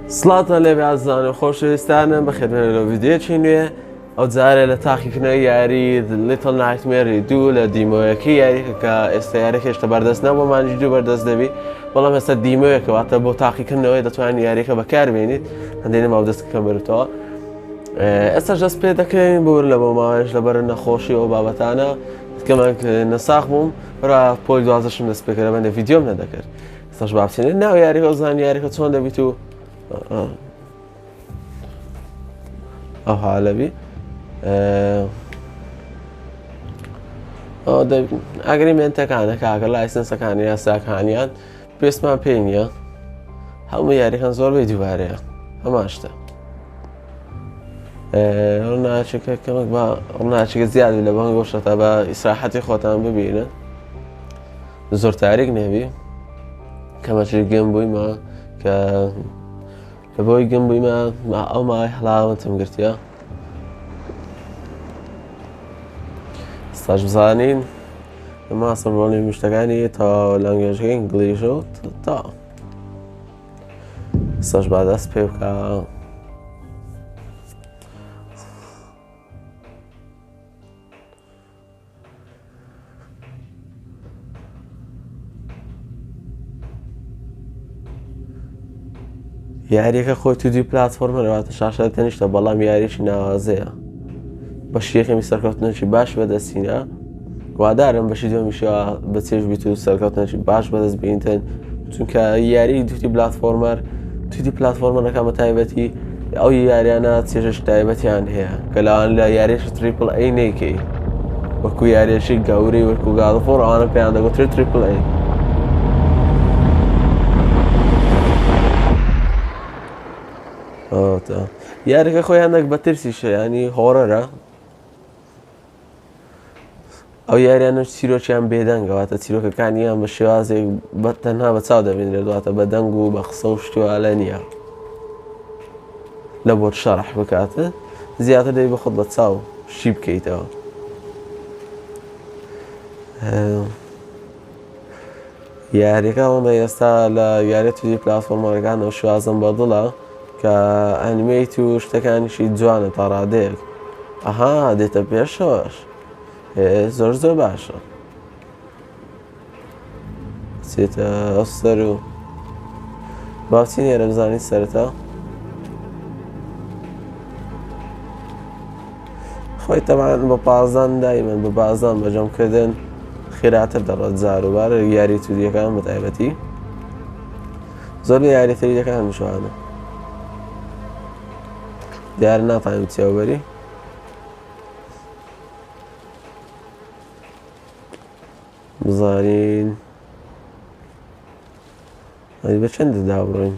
سڵاتە لێ بازان و خۆشەویستانم بە خێرمێنە لەو ڤیدیۆیەکی نوێ ئەو جارێ لە تاقیکردنەوەی یاری لیتل نایتمێری 2 لە دیمۆیەکی یاریکە کە ئێستا یاریەکە هێشتا بەردەست نەبوو مانجی 2 بەردەست دەبی بەڵام ئێستا دیمۆیەکە واتە بۆ تاقیکردنەوەی دەتوانین یاریەکە بەکاربێنیت هەندێک ماو دەستکەم بێتەوە ئێستاش دەست پێ دەکەین بور لە بۆ ماوەش لەبەر نەخۆشی ئەو بابەتانە کەمێک نەساخ بووم بەرا پۆی دوازدەشم دەست پێکرد بەندە ڤیدیۆم نەدەکرد ئێستاش بابچێنێت ناو یاریەکە زانانی یاریەکە چۆن دەبیت و ئەو حالەبی ئەگریمنتەکانە کاکە لایسنسەکانی یاساکانیان پێستمان پێی نییە هەموو یاریەکان زۆربەی دووبارەیە هەماشتە ڕناچێکە زیاد لە بەنگ گۆشتە بە ئیسراحەتی خۆتان ببینن زۆر تاریک نێبی کەمەچی گەم بوویمە کە لە بۆی گەم بوویمە ئەو مای هەڵاوەتم گرتیە ئێستاش بزانین ماسم ڕۆنی میشتەکانی تا لەنگێژەکەی ئینگلیژە و تا ئێستاش با دەست پێ بکە یاریەکە خۆی تو دوی پلاتفۆرمەواتە شاشە تەنیشتە بەڵام یاریشی ناوازەیە بەشی یەکەمی سەرکەوتنێکی باش بەدەستینە وادارم بەشی دووەمیشەوە بە چێژ بیت و سەرکەوتنێکی باش بەدەست بینتن چونکە یاری دوتی پلاتفۆرمەر توی پلاتفۆرمەرەکان بە تایبەتی ئەو یاریانە چێژش تایبەتیان هەیە کە لەوان لە یاریێکی تریپل ئەی نەیکەی وەکو یاریێکی گەوری وەکو گاڵفۆر ئەوانە پێیان دەگوترێت تریپل ئەی یاریەکە خۆی هەندێک بە ترسیشە ینی هۆڕەرە ئەو یاریانە چیرۆکیان بێدەنگەواتە چیرۆکەکانیان بە شێوازێک تەنها بە چاو دەبێنرێت دواتە بە دەنگ و بە قسە و شتووالە نییە لە بۆ شەڕح بکاتە زیاتر دەی بە خۆت بە چاو شی بکەیتەوە یاریەکە ئەوەندە ئێستا لە یاریە توی پلاتفۆرمەکانەوە شوازم بەدڵە کە ئەنیمەیت و شتەکانیشی جوانە تا ڕادەیەک ئەها دێتە پێشەوەش زۆر زۆر باشە چێتە ئەستەر و باوچی نێرە بزانیت سەرەتا خۆی تەمان بە پازان دایمەن بە بازان بەجەمکردن خێراتر دەڕێت جاروبارە یاری توریەکان بە تایبەتی زۆر لە یاریتەریەکان شوانە دیارە ناتوانم چێوەبەری بزانین بە چەندە دابڕۆین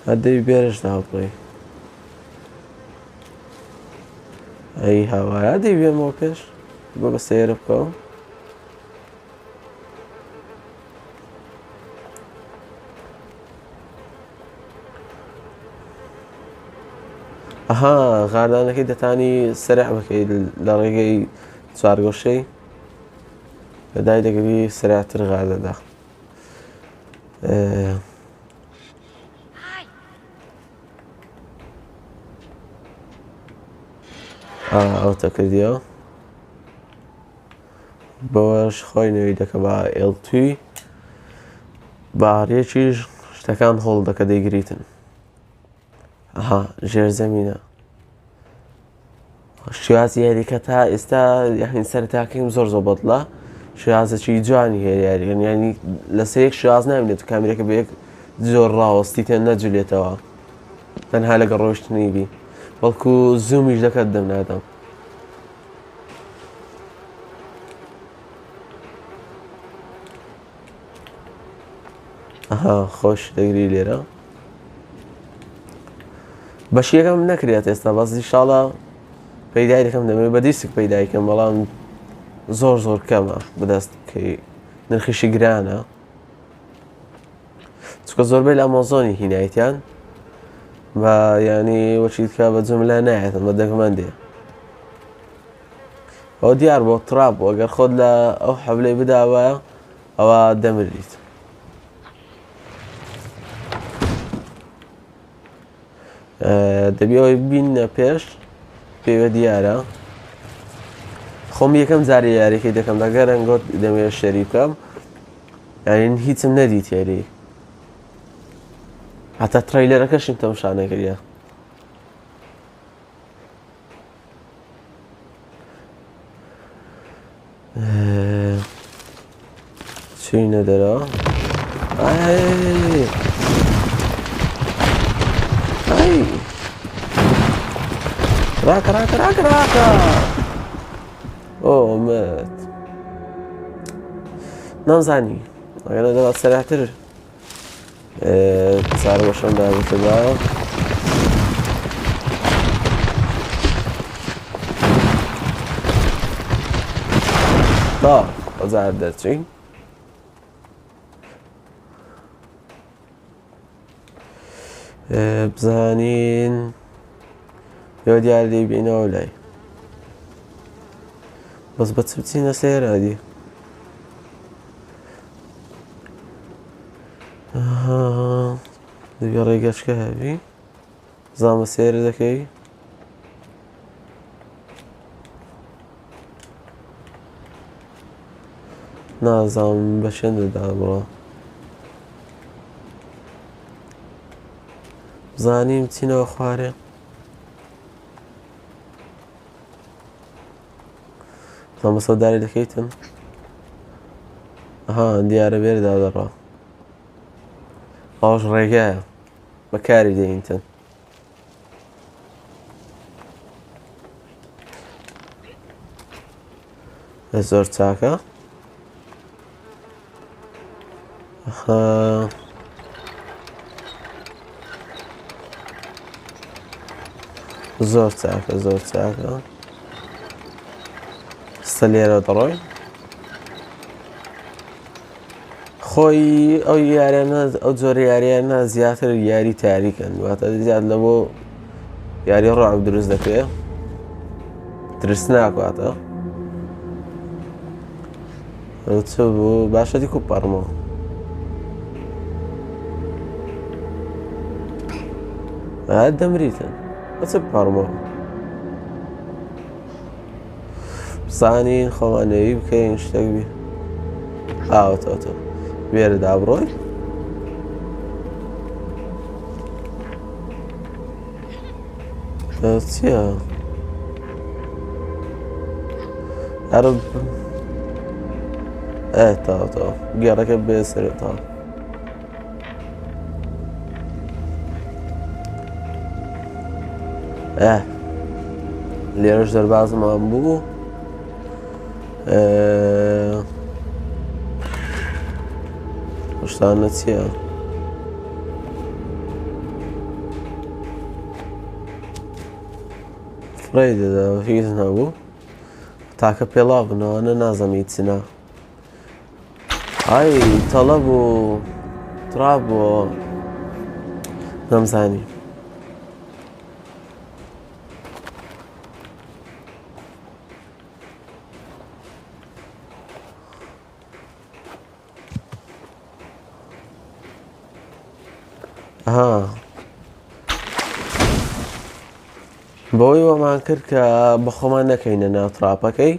هەردەی بێرەش دابڕێ ئەی هاوایە دەی بێمەوە پێش بۆ بە سەیرە بکەوە ئەها غاردانەکەی دەتانی سەرع بکەیت لە ڕێگەی چوارگۆشەی لەدای دەگەوی سەرعتر غاردەدا ئەوتە کردیەوە بەوەش خۆی نوێی دەکە بە ئێڵتوی باڕێکیش شتەکان هەڵ دەکە دەیگریتن ئەها ژێرزەمینە شێوازی یاریکە تا ئێستا یاخین سەرەتاکەیم زۆر بەدڵە شێوازێکی جوانی هەیە یاریکەن ینی لەسەر یەک شێواز نامێنێت و کامێرەکە بە یەک زۆر ڕاوەستی تێن نەجولێتەوە تەنها لەگەڵ ڕۆیشتنی بی بەڵکو زوومیش دەکەت دەمنادەم ئەها خۆش دەگری لێرە بەشیەکەم نەکرێت ئێستا بەس ئینشاڵڵا پەیدای دەکەم دەمێت بە دیسک پەیدای دەکەم بەڵام زۆر کەمە بەدەست بکەی نرخیشی گرانە چونکە زۆربەی لە ئەمازۆنی هینایەتیان بە ینی وەچیت کە بە جملە نایەتن بە دەگمەندێ ئەو دیار بۆ تراب ئەگەر خۆت لە ئەو حەبلەی بداوە ئەوە دەمریت دەبی ئەوەی بینە پێش پێوە دیارە خۆم یەکەم جارێ یاریەکەی دەکەم دەگەر ئەنگۆ دەمەوێت شەریک بکەم یعنی هیچم نەدی تێری هەتا ترەیلەرەکەشم تەماشا نەکردیە چینە دەرەوە ڕاکە ئۆ مەت نەمزانی ئەگەنە دەوات سەراتر چارە بەشەم دابێتەدا تا ئەجار دەرچین بزانین یۆ دیار لێی بینەوە لای بەس بە چ بچینە سێرادی دەبێ ڕێگەشکە هەبی زامە سێرە دەکەی نازانم بە چەندەدا بڕۆ بزانیم چینەوە خوارێ زامە سەوداری دەکەیتن ئەها دیارە بێردا دەڕۆ ئەوەش ڕێگایە بەکاری دێنیتن زۆر چاکە زۆر چاکە زۆر چاکە ستە لێرە دەڕۆی خۆی ئەو یاریانە ئەو جۆرە یاریانە زیاتر یاری تاریکن واتە زیاد لە بۆ یاری ڕەعب دروست دەکرێت ترس ناکاتە چ بوو باشەتی کوپەڕمەوە دەمریتن بە چ بپەڕمەوە بزانین خۆمانەوەی بکەین شتێک بی ئاوەتەوەتە وێرەدا بڕۆی چییە؟ هەر تاوەتەوە گێڕەکە بێ سەرێتەوە لێرەش دەربازمان بوو شتانە چییە؟ فڕی دەدا هیچ نەبوو تاکە پێڵا بنەوەنە نازەمی چنە ئای تەڵە بوو تراب بووە نەمزانی بەوەی وەمان کرد کە بە خۆمان نەکەینە ناو تراپەکەی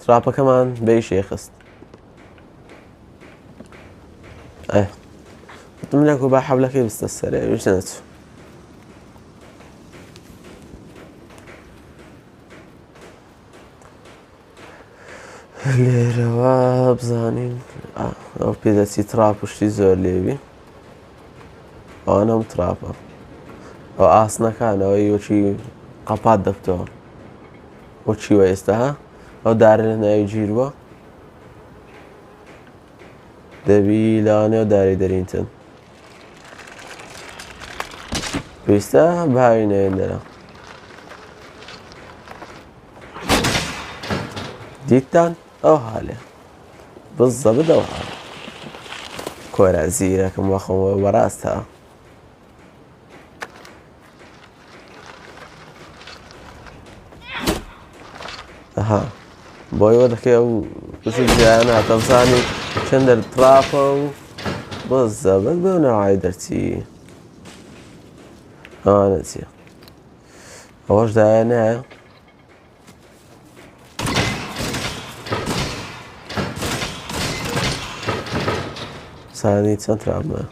تراپەکەمان بەیشێ خست وتم لەکو با حەولەکەی بستە سەرێ ویش نەچوو لێرەوە بزانین ئەو پێدەچی تراپ شتی زۆر لێوی ئەوانەم تراپە ئەو ئاسنەکانەوەی وەچی قەپات دەکتەوە وەچیوە ئێستا ئەو دارە لە ناوی گیرووە دەبی لەوانەوە داری دەرینتن پێویستە باوی نەوێندەرە دیتان ئەو حالێ بزە بدەوە کۆرە زیرەکەم وەخەمەوە بەڕاستە بۆیەوە دەکەی ئەو جیانە تەمزانی چەندە تراپە و بزە بەس بەو ناوای دەرچی ئەوانە چییە؟ ئەوەش دایە نایە؟ سانی چەند رابمە؟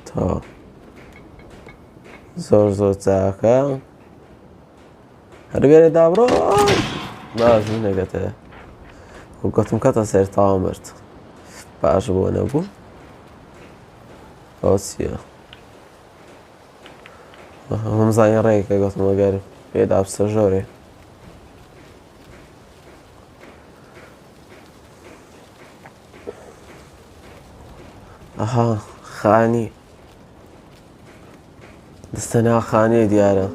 تەواو زۆر چاکە هەربێنێ دابڕۆ باشوو نەگەتەیە گوتم کەتە سەر تاوا مرد باش بۆ نەبوو ئەوە چییە؟ هەمزانانی ڕێیکە گوتم ئەگەر پێدا بچە ژۆرێ ئەها خانی دەستە ناو خانەیە دیارە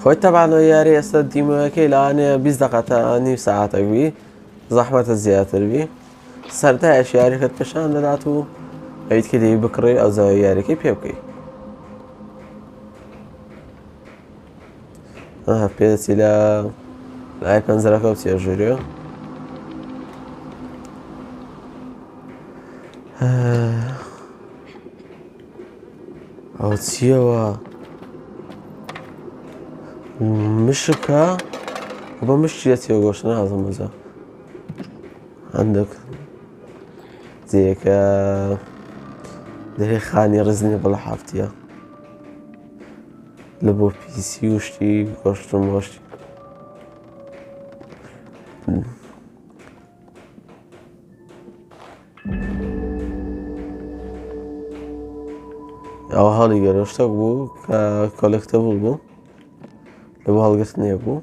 خۆی تەبانەوە یاری ئێستا دیمەکەی لەوانەیە 20 دقە تا نیم سەعاتێک بی زەحمەتە زیاتر بی سەرەتایەش یاریەکەت پیشان دەدات و ئەویت کە دەیوی بکڕی ئەو زاویە یاریەکەی پێ بکەیت پێدەچی لە لای پەنجەرەکە و چێژوورێ ئەو چییەوە؟ مشکە بە مشتی دەچێت گۆشت نازم بزە هەندێک جێیەکە دەرێ خانی ڕزنی بەڵە حافتیە لە بۆ پیسی وشتی گۆشتم بۆشتی ئەوە هەڵی گەرە شتێک بوو کە کۆلێکتەبڵ بوو لە بۆ هەڵگرتنێ بوو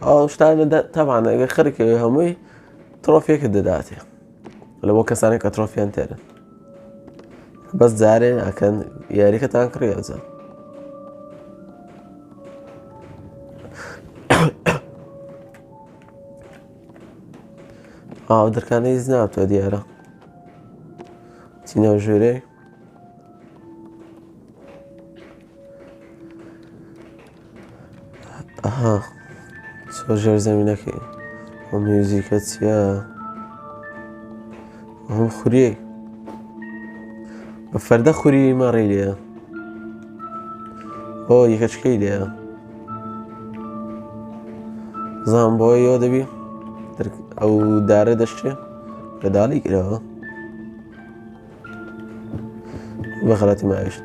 ئەو شتانە تەبانە ئەگەر خەرکەوێ هەمووی ترۆفیەکە دەداتێ لە بۆ کەسانێک کە ترۆفیان تێرن بەس جارێ ئەکەن یاریکەتان کڕیەجە ئاو دەرکانە هیچ نابتوە دیارە چینەوە ژوورێ ئەها چۆ ژێر زەمینەکەی ئەو میوزیکە چییە؟ ئەم خوریە بە فەردە خوری مەڕی لێە ئۆ یەکەچکەی لێە زانم بۆی ئەوە دەبی ئەو دارە دەشتێ لە داڵی کرەوە بە خەڵەتی ماویشت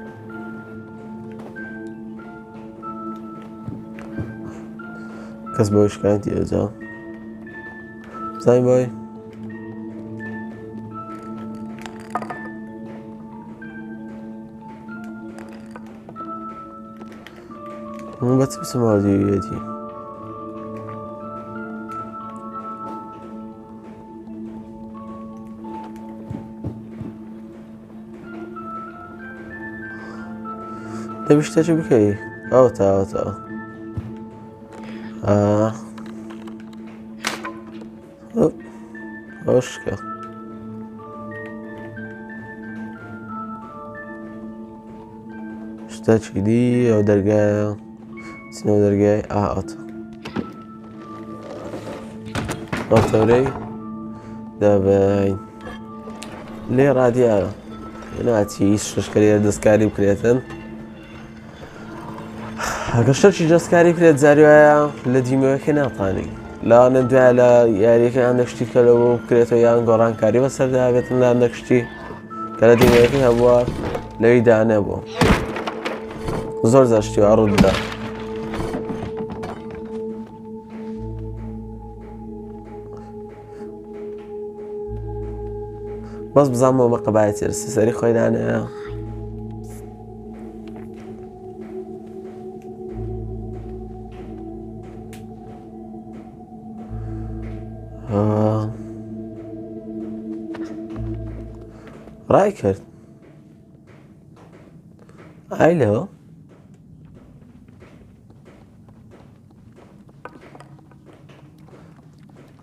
کەس بۆی شکایەتی ئەوجا بزانین بۆی من بەچ بچم ئاودیۆیەتی دەبی شتێکی بکەی ئەوە تاوەتەوە ئەوە شکە شتێکی دی ئەو دەرگایە چینەوە دەرگای ئاوەتە ئەو تەورەی دەبین لێ ڕادیارە ناچی هیچ شتێکە دەستکاری بکرێتن ئەگەر شتێکی دەستکاری بکرێت جاری وایە لە دیمەوەکە ناتوانین لاوانە دوای لە یاریەکە هەندێک شتی کە لەوە بکرێتەوە یان گۆڕانکاری بەسەردا بێتن لە هەندێک شتی کە لە دیمەوەکەی هەبووە لەوەی دانەبوو زۆر جار شتی وا ڕوو دەدا بەس بزانمەوە مەقەبایەتی ڕستی سەری خۆی دانەیە ڕای کرد ئای لەوە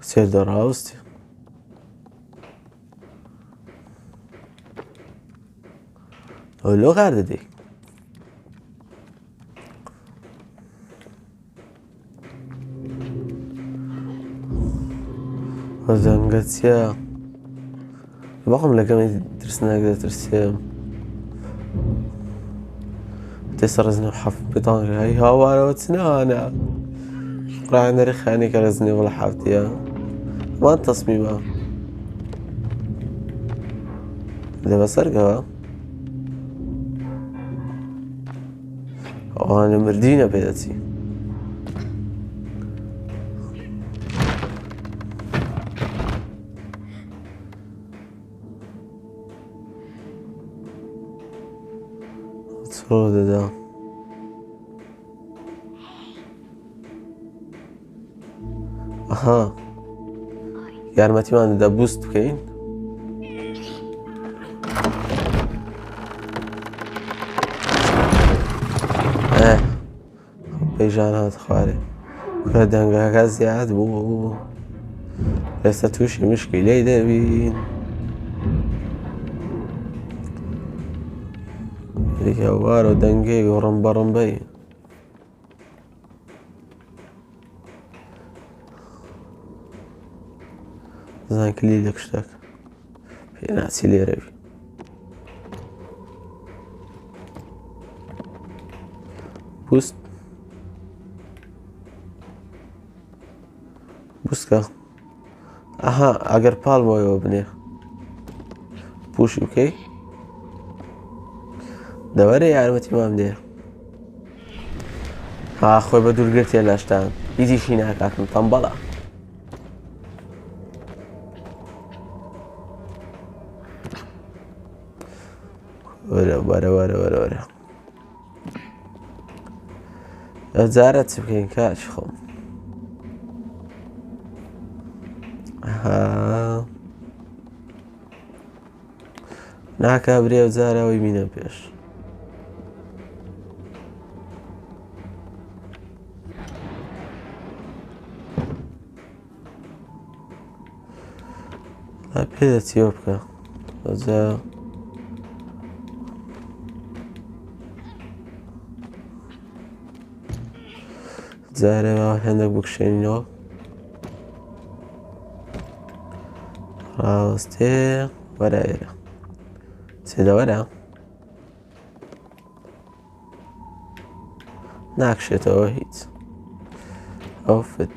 سێر دەڕاوستی ئەو لۆ غار دەدەی ئەو زەنگە چییە؟ بەڵام لەگەڵی ترسناک دەترسێم تێستا ڕزنێ حەفت بێتانگە هەی هاوارەوە چنانە ڕایەنەری خانێکە ڕزنێ وڵە حەفتیە وان تەسمیمە لێ بەسەرگەوە ئەوانە مردینە پێدەچی چۆ دەدا ئەها یارمەتیمان دەدا بوست بکەین بەیژان هات خوارێ کورە دەنگەکە زیاد بوو ئێستا تووشی مشکی لێی دەبین هەوارە دەنگەی و ڕەمبەڕەمبەی زان کلی لە شتێک پێ ناچی لێرەوی بوست بوستکە ئەها ئەگەر پاڵمەوەیەوە بنێ پوشی بکەی دەوەرە یارمەتی مام دێ ها خۆی بە دوورگرتێ لەشتان هیچیشی ناکاتم تەمبەڵە وەرە وەرە وەرە وەرە وەرە ئەجارە چ بکەین کاچی خۆم ناکا برێ و جارەوەی بینە پێش پێدەچیەوە بکە ئەجا جارەوە هێندێک بکشێنینەوە ڕاوەستێ وەرە ئێرە چێدە وەرە ناکشێتەوە هیچ ئەو فت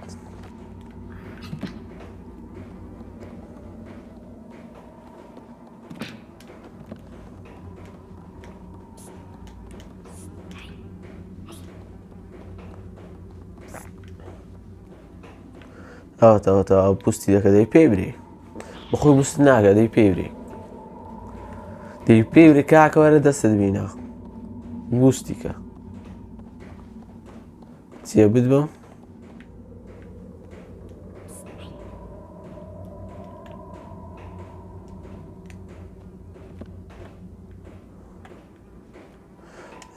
ئەوە پوستی دەکە دەی پێی برێ بەخۆی بوست ناکە دەی پێی برێ دەی پێی برێ کاکە وەرە دەستت بینە بوستی کە چیە بت بم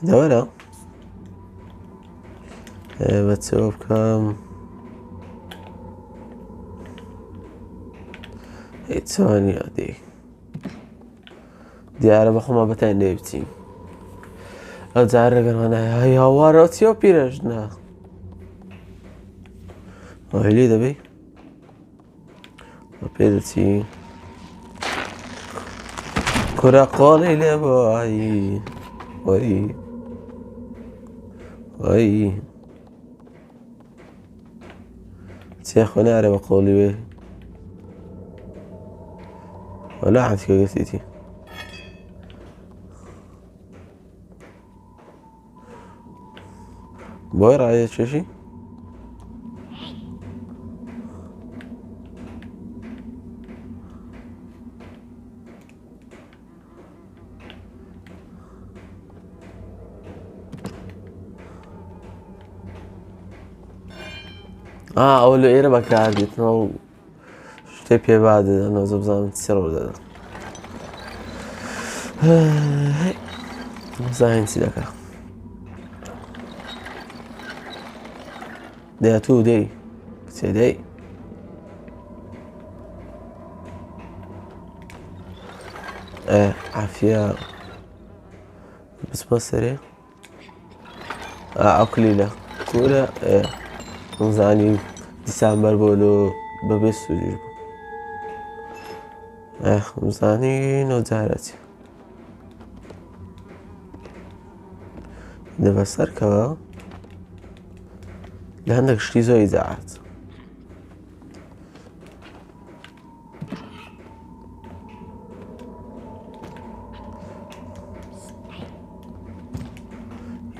دەوەرە بە چەوە بکەم هیچوانی یادی دیارە بەخۆمە بەتای لێ بچین ئەو جارە گەڕانە هەی هاوارەوە چیەوە پیرەژنە ئەوهی لێ دەبێ پێ دەچی کورە قۆڵی لێ بۆ ئایی وەری وەی چێ خۆ نارێ بە قۆڵی وێ ولا عاد كي قلتيتي بوي رأيت شي أولو إيرا بكارديت نو شتێ پێ بادەدا نەوزە بزانم چێڕەوە دەدا زانین چی دەکا دەیا تو دەی کچێ دەی عافیە بچمە سەرێ ئەو کلیلە کورە زانی دیسامبەر بۆلۆ بەبێ سوودیش بوو زانین و جارەتی دەبە سەرکەوە لە هەندێک شتی زۆری جاعات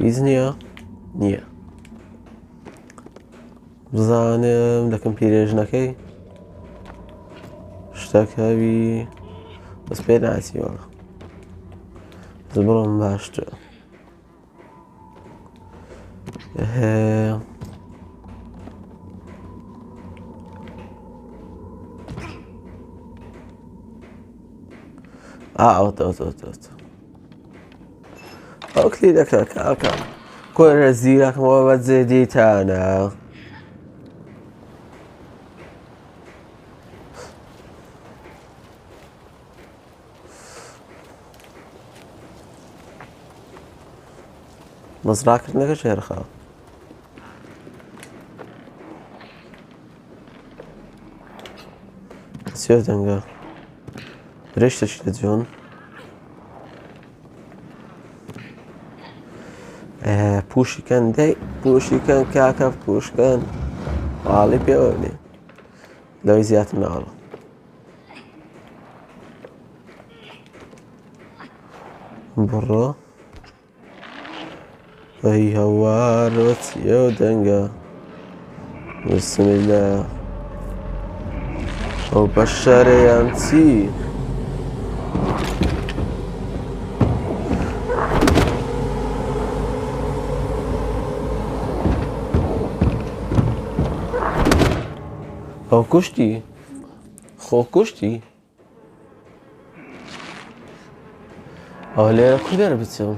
هیچ نییە؟ نییە بزانم دەکەم پیرێژنەکەی شتەکەوی بەس پێ ناچیوە بڕۆم باشترە ئەو کلیلەکە کاکە کۆرە زیرەکەمەوە بەجێ دیتانە مەزراکردنەکە شێرخەوە چێ دەنگە برێشتەشی لە جۆن پوشیکەن دەی پوشیکەن کاکە پوشکەن ئاڵی پێوەێ لەوەی زیاتر ناڵە بڕۆ ئەی هەوارۆ چیە و دەنگە بسمیلە ئەو بەشەرەیان چی ئەو کوشتی خۆ کوشتی ئەو لێرە کو لێرە بچم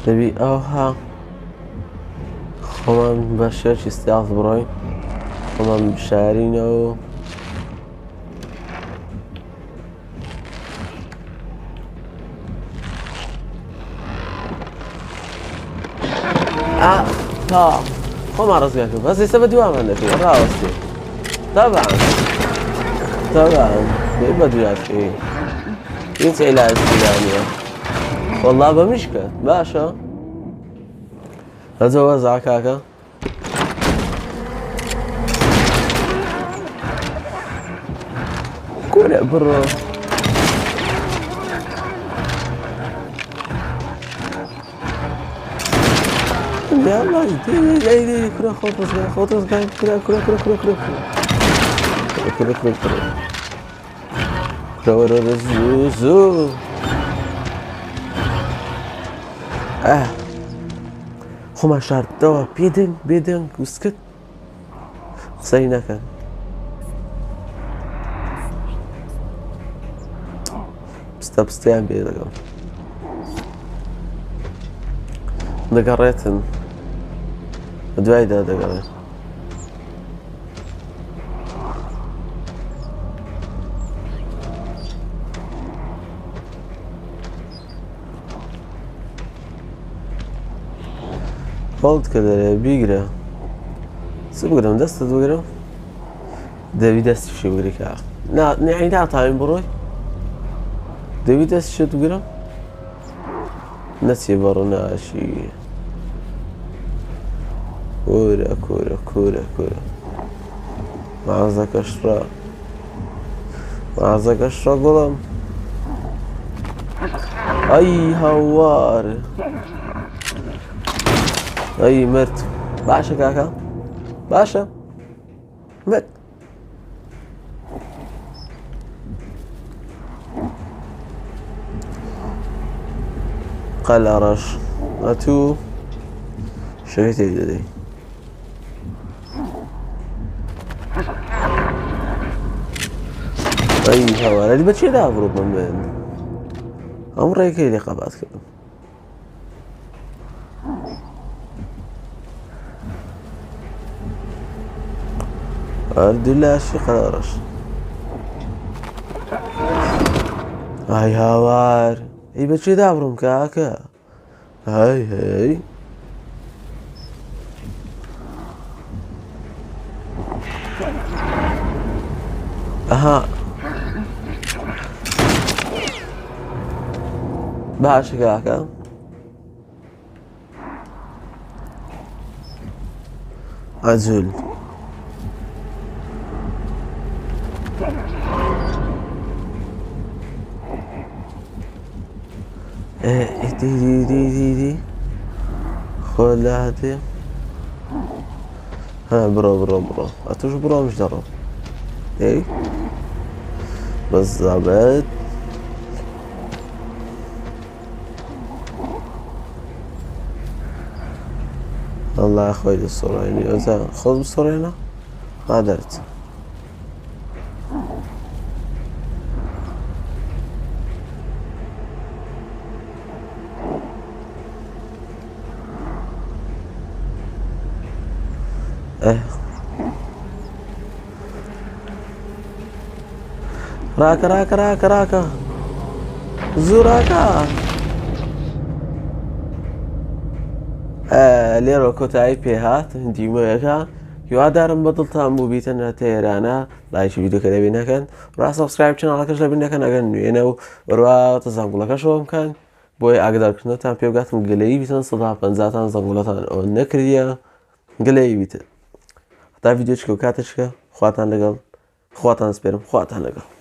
دەبی ئەوها خۆمان بە شێرکی ستیاز بڕۆین خۆمان بشارینەوە تا خۆمان ڕزگار کرد بەس ئێستا بە دووامان دەکەی ڕاوەستی تەبان بە دواتکەی هیچ عیلاجی نییە وەڵڵا بە میشکە باشە هەجە وەزا کاکە کورە بڕۆ کرا خۆت ڕزگار کرا زوو خۆمان شاردەوە بێدەنگ وسکت قسەی نەکەن پستەیان پێ دەگەم دەگەڕێتن بە دوایدا دەگەڕێت فڵت کە دەرێ بیگرە چ بگرم دەستت بگرم دەوی دەستیشی بگری کا نعی ناتاوین بڕۆی دەوی دەستیشت بگرم نەچێ بەڕۆ ناشی کورە مازەکەشڕە گوڵم ئەی هەوار ئەی مرد باشە کاکە باشە مرد قەلەڕەش ئەتوو شەوی تێک دەدەی ئەی هەوارە بە چێ دابڕۆ من بێن ئەم ڕێکەی لێ قەبات کردم هەردوو لاشی قەلەڕەش ئای هاوار ئەی بەچێ دابڕم کاکە هەی ئەها باشە کاکە ئەجل دی خۆ لە هاتێ بڕۆ ئەتوش بڕۆمش دەڕۆ ئەی بەزابەت والله خۆی دەسۆڕێنی ئەوزە خۆت بسۆڕێنە دەرچ ڕاکە زووڕاکە لێرە کۆتایی پێهات دیمۆیەکە هیوادارم بەدڵتان بوو بیتە نەتە ئێرانە لایکی ویدیۆکە دەبی نەکەن ڕا سەبسکرایب چناڵەکەش لەبی نەکەن ئەگەر نوێنە و بڕوا زەنگوڵەکەشەوە بکەن بۆی ئاگدارکردنەوەتان پێ بگاتم گلەیی بیتن 150تان زەنگوڵەتان ئەوە نەکردیە گلەیی بیتن هەتا ویدیۆچکە و کاتەچکە خواتان لەگەڵ خواتان سپێرم خواتان لەگەڵ